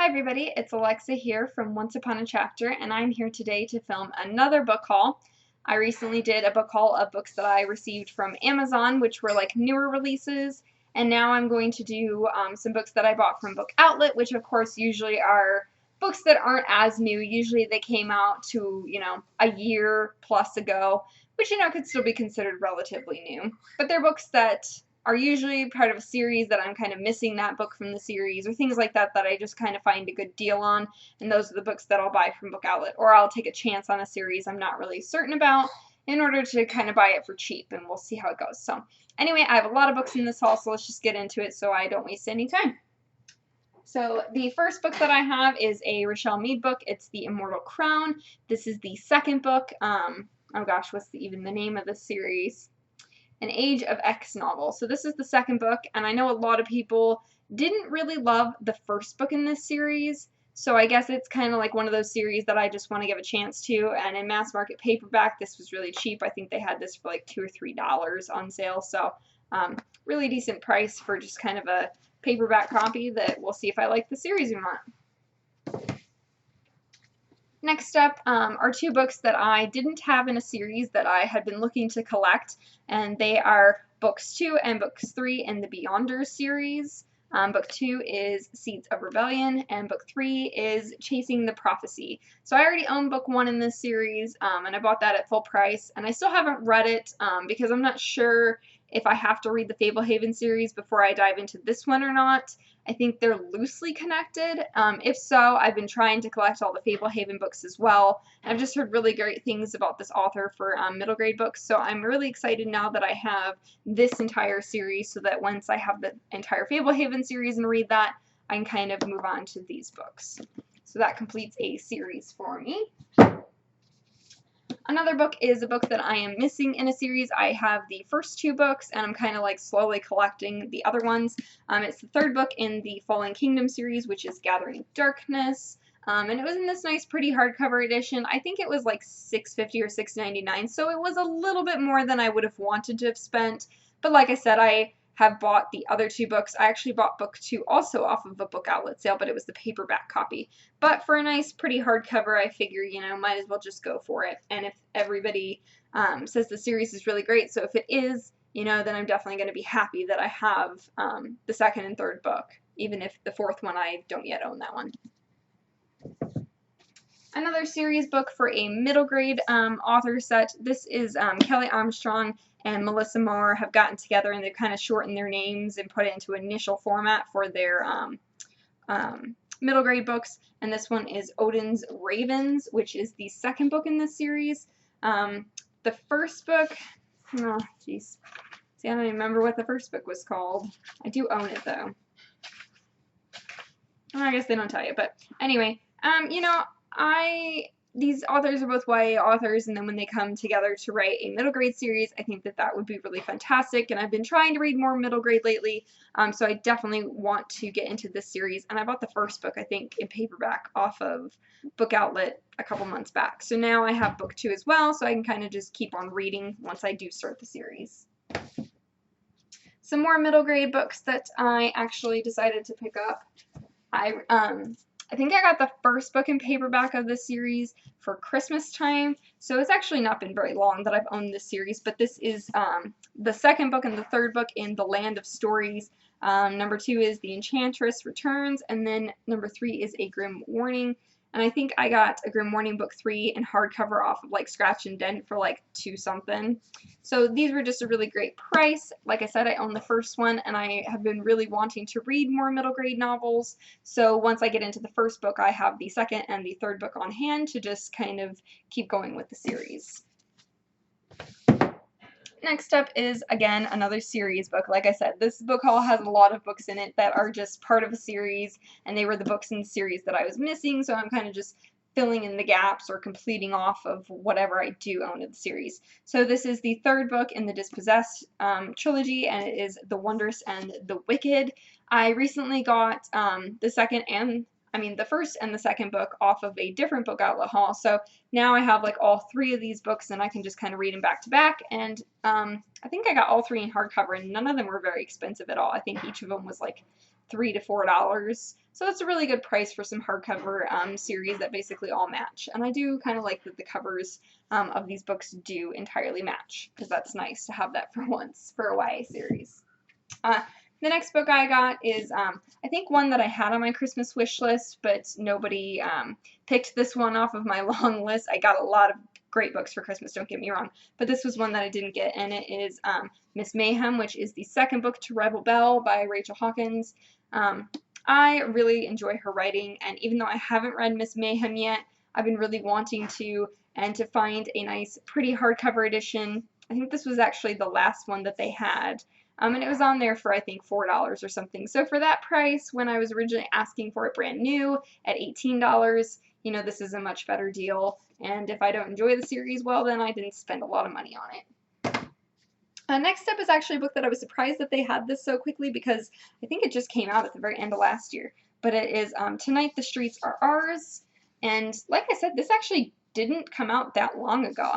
Hi everybody, it's Alexa here from Once Upon a Chapter, and I'm here today to film another book haul. I recently did a book haul of books that I received from Amazon, which were like newer releases, and now I'm going to do some books that I bought from Book Outlet, which of course usually are books that aren't as new. Usually they came out to, a year plus ago, which, could still be considered relatively new. But they're books that are usually part of a series that I'm kind of missing that book from the series, or things like that that I just kind of find a good deal on, and those are the books that I'll buy from Book Outlet, or I'll take a chance on a series I'm not really certain about in order to kind of buy it for cheap, and we'll see how it goes. So anyway, I have a lot of books in this haul, so let's just get into it so I don't waste any time. So the first book that I have is a Richelle Mead book. It's The Immortal Crown. This is the second book. Oh gosh, what's even the name of this series? An Age of X novel. So this is the second book, and I know a lot of people didn't really love the first book in this series, so I guess it's kind of like one of those series that I just want to give a chance to, and in mass market paperback, this was really cheap. I think they had this for like $2 or $3 on sale, so really decent price for just kind of a paperback copy that we'll see if I like the series or not. Next up are two books that I didn't have in a series that I had been looking to collect, and they are Books 2 and Books 3 in the Beyonders series. Book 2 is Seeds of Rebellion, and Book 3 is Chasing the Prophecy. So I already own Book 1 in this series, and I bought that at full price, and I still haven't read it because I'm not sure if I have to read the Fablehaven series before I dive into this one or not. I think they're loosely connected. If so, I've been trying to collect all the Fablehaven books as well. I've just heard really great things about this author for middle grade books, so I'm really excited now that I have this entire series, so that once I have the entire Fablehaven series and read that, I can kind of move on to these books. So that completes a series for me. Another book is a book that I am missing in a series. I have the first two books, and I'm kind of like slowly collecting the other ones. It's the third book in the Fallen Kingdom series, which is Gathering Darkness. And it was in this nice, pretty hardcover edition. I think it was like $6.50 or $6.99, so it was a little bit more than I would have wanted to have spent. But like I said, I have bought the other two books. I actually bought Book 2 also off of a Book Outlet sale, but it was the paperback copy. But for a nice, pretty hardcover, I figure, might as well just go for it. And if everybody says the series is really great, so if it is, then I'm definitely going to be happy that I have the second and third book, even if the fourth one, I don't yet own that one. Another series book for a middle grade author set. This is Kelly Armstrong and Melissa Moore have gotten together, and they've kind of shortened their names and put it into initial format for their middle grade books. And this one is Odin's Ravens, which is the second book in this series. The first book, oh jeez, see, I don't even remember what the first book was called. I do own it though. Well, I guess they don't tell you, but anyway, these authors are both YA authors, and then when they come together to write a middle grade series, I think that that would be really fantastic, and I've been trying to read more middle grade lately, so I definitely want to get into this series, and I bought the first book, I think, in paperback off of Book Outlet a couple months back, so now I have Book 2 as well, so I can kind of just keep on reading once I do start the series. Some more middle grade books that I actually decided to pick up. I think I got the first book in paperback of this series for Christmas time, so it's actually not been very long that I've owned this series, but this is the second book and the third book in The Land of Stories. Number 2 is The Enchantress Returns, and then number 3 is A Grim Warning. And I think I got A Grim Warning Book 3 in hardcover off of like Scratch and Dent for like $2 something. So these were just a really great price. Like I said, I own the first one, and I have been really wanting to read more middle grade novels. So once I get into the first book, I have the second and the third book on hand to just kind of keep going with the series. Next up is, again, another series book. Like I said, this book haul has a lot of books in it that are just part of a series, and they were the books in the series that I was missing, so I'm kind of just filling in the gaps or completing off of whatever I do own in the series. So this is the third book in the Dispossessed trilogy, and it is The Wondrous and the Wicked. I recently got the first and the second book off of a different Book Outlet haul, so now I have like all 3 of these books, and I can just kind of read them back to back, and I think I got all 3 in hardcover, and none of them were very expensive at all. I think each of them was like $3 to $4, So that's a really good price for some hardcover series that basically all match. And I do kind of like that the covers of these books do entirely match, because that's nice to have that for once for a YA series. The next book I got is, I think one that I had on my Christmas wish list, but nobody picked this one off of my long list. I got a lot of great books for Christmas, don't get me wrong, but this was one that I didn't get, and it is Miss Mayhem, which is the second book to Rebel Belle by Rachel Hawkins. I really enjoy her writing, and even though I haven't read Miss Mayhem yet, I've been really wanting to, and to find a nice, pretty hardcover edition. I think this was actually the last one that they had. And it was on there for, I think, $4 or something. So for that price, when I was originally asking for it brand new at $18, you know, this is a much better deal. And if I don't enjoy the series, well, then I didn't spend a lot of money on it. Next up is actually a book that I was surprised that they had this so quickly, because I think it just came out at the very end of last year. But it is Tonight the Streets Are Ours. And like I said, this actually didn't come out that long ago.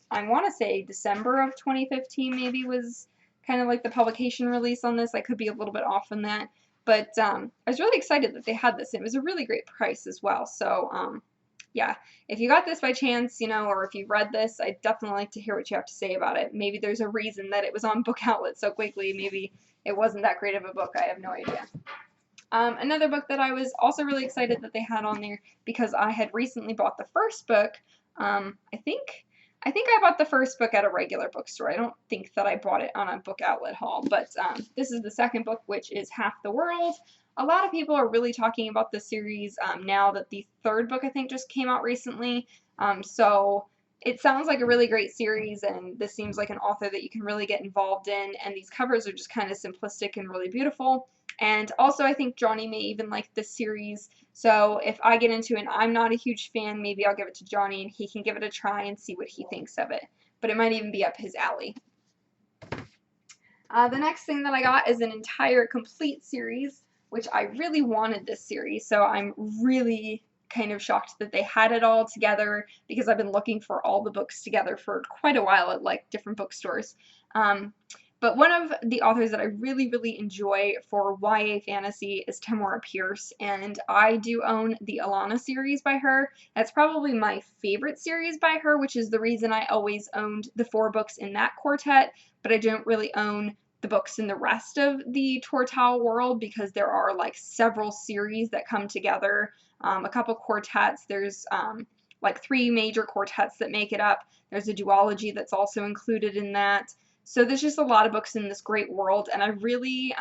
I want to say December of 2015 maybe was kind of like the publication release on this. I could be a little bit off on that, but I was really excited that they had this. It was a really great price as well. So yeah, if you got this by chance, you know, or if you read this, I'd definitely like to hear what you have to say about it. Maybe there's a reason that it was on Book Outlet so quickly. Maybe it wasn't that great of a book. I have no idea. Another book that I was also really excited that they had on there, because I had recently bought the first book. I think I bought the first book at a regular bookstore. I don't think that I bought it on a Book Outlet haul, but this is the second book, which is Half the World. A lot of people are really talking about this series now that the third book, I think, just came out recently. So it sounds like a really great series, and this seems like an author that you can really get involved in, and these covers are just kind of simplistic and really beautiful. And also, I think Johnny may even like this series, so if I get into it and I'm not a huge fan, maybe I'll give it to Johnny and he can give it a try and see what he thinks of it. But it might even be up his alley. The next thing that I got is an entire complete series, which I really wanted this series, so I'm really kind of shocked that they had it all together, because I've been looking for all the books together for quite a while at like different bookstores. But one of the authors that I really, really enjoy for YA fantasy is Tamora Pierce, and I do own the Alana series by her. That's probably my favorite series by her, which is the reason I always owned the 4 books in that quartet, but I don't really own the books in the rest of the Tortall world, because there are like several series that come together, a couple quartets. There's like 3 major quartets that make it up. There's a duology that's also included in that. So there's just a lot of books in this great world, and I really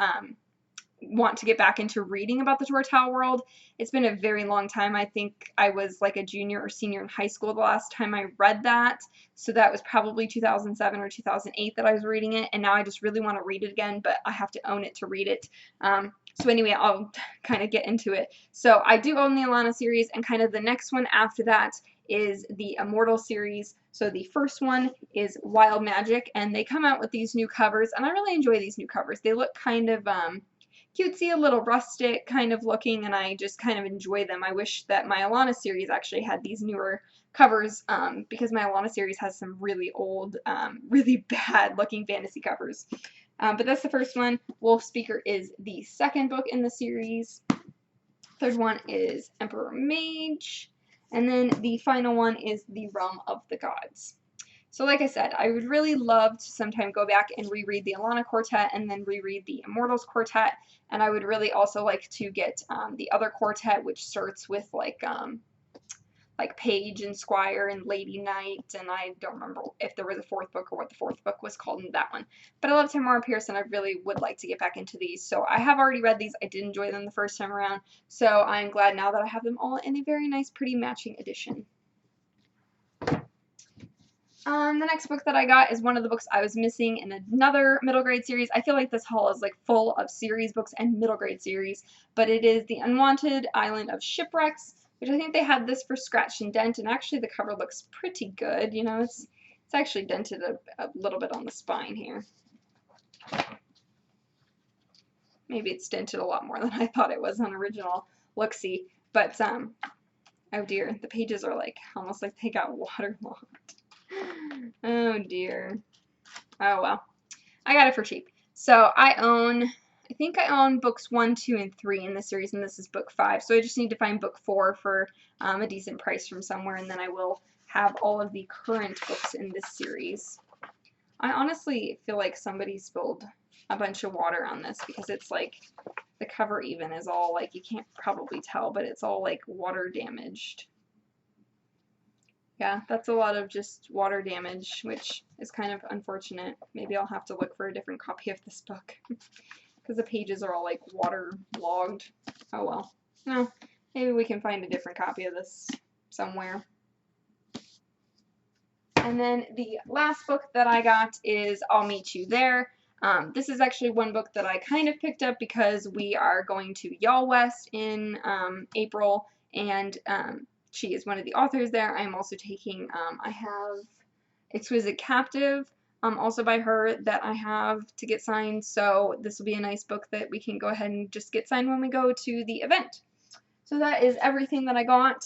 want to get back into reading about the Tortall world. It's been a very long time. I think I was like a junior or senior in high school the last time I read that, so that was probably 2007 or 2008 that I was reading it, and now I just really want to read it again, but I have to own it to read it. So anyway, I'll kind of get into it. So I do own the Alana series, and kind of the next one after that is the Immortal series. So the first one is Wild Magic, and they come out with these new covers, and I really enjoy these new covers. They look kind of cutesy, a little rustic kind of looking, and I just kind of enjoy them. I wish that my Alana series actually had these newer covers, because my Alana series has some really old, really bad looking fantasy covers. But that's the first one. Wolf Speaker is the second book in the series. Third one is Emperor Mage. And then the final one is The Realm of the Gods. So like I said, I would really love to sometime go back and reread the Alana Quartet and then reread the Immortals Quartet. And I would really also like to get the other quartet, which starts with like Page and Squire and Lady Knight, and I don't remember if there was a 4th book or what the 4th book was called in that one. But I love Tamora Pierce, and I really would like to get back into these. So I have already read these. I did enjoy them the first time around, so I'm glad now that I have them all in a very nice, pretty matching edition. The next book that I got is one of the books I was missing in another middle grade series. I feel like this haul is like full of series books and middle grade series, but it is The Unwanted Island of Shipwrecks, which I think they had this for Scratch and Dent, and actually the cover looks pretty good. You know, it's actually dented a little bit on the spine here. Maybe it's dented a lot more than I thought it was on original look-see, but oh dear, the pages are like almost like they got waterlogged. Oh dear. Oh well. I got it for cheap. So I own, I think I own books 1, 2, and 3 in the series, and this is book 5. So I just need to find book 4 for a decent price from somewhere, and then I will have all of the current books in this series. I honestly feel like somebody spilled a bunch of water on this because it's like the cover even is all like, you can't probably tell, but it's all like water damaged. Yeah, that's a lot of just water damage, which is kind of unfortunate. Maybe I'll have to look for a different copy of this book because the pages are all like waterlogged. Oh well. No, maybe we can find a different copy of this somewhere. And then the last book that I got is I'll Meet You There. This is actually one book that I kind of picked up because we are going to YALLWEST in April, and she is one of the authors there. I'm also taking, I have Exquisite Captive, also by her, that I have to get signed, so this will be a nice book that we can go ahead and just get signed when we go to the event. So that is everything that I got.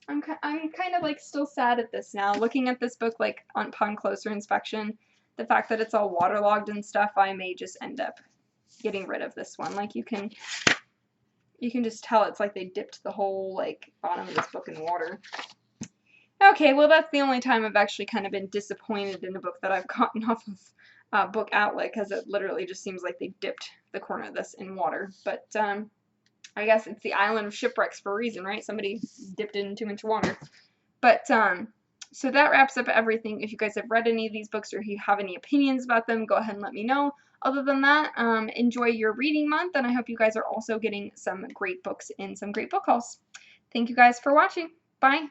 I'm kind of like still sad at this now. Looking at this book like upon closer inspection, the fact that it's all waterlogged and stuff, I may just end up getting rid of this one. Like you can just tell it's like they dipped the whole like bottom of this book in water. Okay, well that's the only time I've actually kind of been disappointed in a book that I've gotten off of Book Outlet, because it literally just seems like they dipped the corner of this in water. But I guess it's the Island of Shipwrecks for a reason, right? Somebody dipped it in too much water. But so that wraps up everything. If you guys have read any of these books or if you have any opinions about them, go ahead and let me know. Other than that, enjoy your reading month, and I hope you guys are also getting some great books in some great book hauls. Thank you guys for watching. Bye!